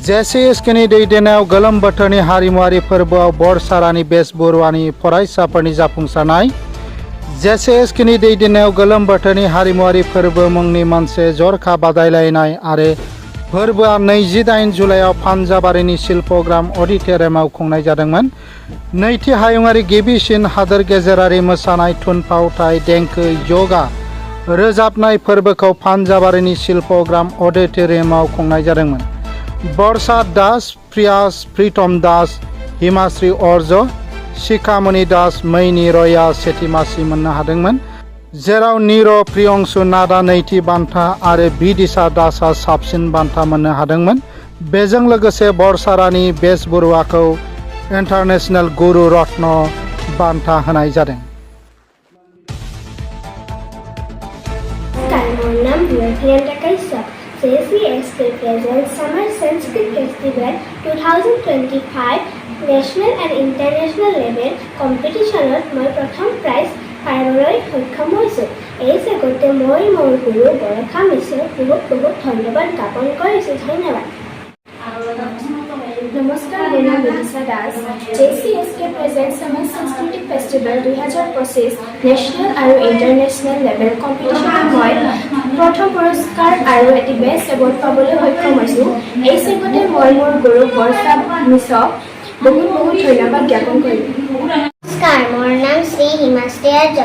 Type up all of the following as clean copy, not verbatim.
जेसिएसकेनि दैदेननायाव गोलोम बोथोरनि हारिमुआरि फोरबोआव बरसारानि बेस बरुवानि फरायसाफोरनि जाफुंसारनाय। जेसिएसकेनि दैदेननायाव गोलोम बोथोरनि हारिमुआरि फोरबो मुंनि मोनसे जरखा बादायलायनाय आरो फोरबोआ 28 जुलाइआव पान्जाबारिनि शिल्पग्राम अडिटोरियामाव खुंनाय जादोंमोन। नैथि हायुङारि गिबिसिन हादोर गेजेरारि मोसानाय, थुनफावथाय, देंखो, यगा, रोजाबनाय फोरबोखौ पान्जाबारिनि शिल्पग्राम अडिटोरियामाव खुंनाय जादोंमोन। बरसा दास, प्रियास प्रीतम दास, हिमाश्री अर्ज, शिखामणि दास, मैनी रयआ सेथि मासि मोननो हादोंमोन, जेराव नीर प्रियंसु नाथआ नैथि बान्था आरो बिदिशा दासआ साबसिन बान्था मोननो हादोंमोन। बेजों लोगोसे बरसारानि बेस बरुवाखौ इन्टारनेशनेल गुरु रत्न बान्था होनाय जादों। JCSK presents Summer Sanskrit Festival 2025 National and International Level Competitionত মই প্ৰথম প্ৰাইজ পাবলৈ সক্ষম হৈছোঁ। এই চেগতে মই মোৰ গুৰু বৰষা মিশ্ৰক বহুত ধন্যবাদ জ্ঞাপন কৰিছোঁ। ধন্যবাদ। নমস্কাৰ, মোৰ নাম Bidisha Das. JCSK presents Summer Sanskrit Festival 2025 national আৰু ইণ্টাৰনেশ্যনেল লেভেল কম্পিটিশ্যনত মই প্ৰথম পুৰস্কাৰ আৰু এটি বেষ্ট এৱাৰ্ড পাবলৈ সক্ষম হৈছোঁ। এই চেগতে মই মোৰ গুৰু বৰষা মিশ্ৰক বহুত ধন্যবাদ জ্ঞাপন কৰিছোঁ। নমস্কাৰ, মোৰ নাম শ্ৰী হিমাশ্ৰী আৰ্য।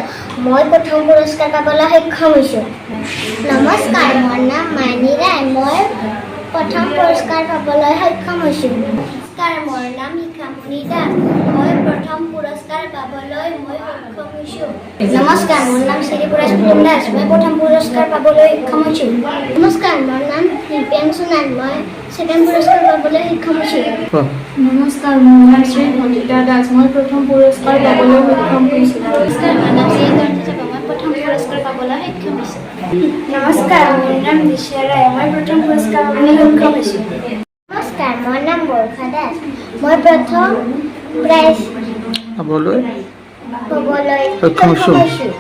মই প্ৰথম পুৰস্কাৰ পাবলৈ সক্ষম হৈছোঁ। নমস্কাৰ, মোৰ নাম মাইনী ৰায়। মই প্ৰথম পুৰস্কাৰ পাবলৈ সক্ষম হৈছোঁ। নমস্কাৰ, মোৰ নাম শিখামণি দাস। মই প্ৰথম পুৰস্কাৰ পাবলৈ সক্ষম হৈছোঁ। নমস্কাৰ, মোৰ নাম শ্ৰী পুৰস্কাৰ দাস। মই প্ৰথম পুৰস্কাৰ পাবলৈ সক্ষম হৈছোঁ। নমস্কাৰ, মোৰ নাম প্ৰিয়ংসু নাথ। মই ছেকেণ্ড পুৰস্কাৰ পাবলৈ সক্ষম হৈছোঁ। নমস্কাৰ, মোৰ নাম শ্ৰী ভণ্টিতা দাস। মই প্ৰথম পুৰস্কাৰ পাবলৈ সক্ষম হৈছোঁ। নমস্কাৰ, মোৰ নাম শ্ৰী মই প্ৰথম পুৰস্কাৰ পাবলৈ সক্ষম হৈছোঁ। নমস্কাৰ, মোৰ নাম দিশা ৰায়। মই প্ৰথম পুৰস্কাৰ পাবলৈ সক্ষম হৈছোঁ। নমস্কাৰ, মোৰ নাম বৰষা দাস। মই প্ৰথম প্ৰাইজ পাবলৈ সক্ষম হৈছোঁ।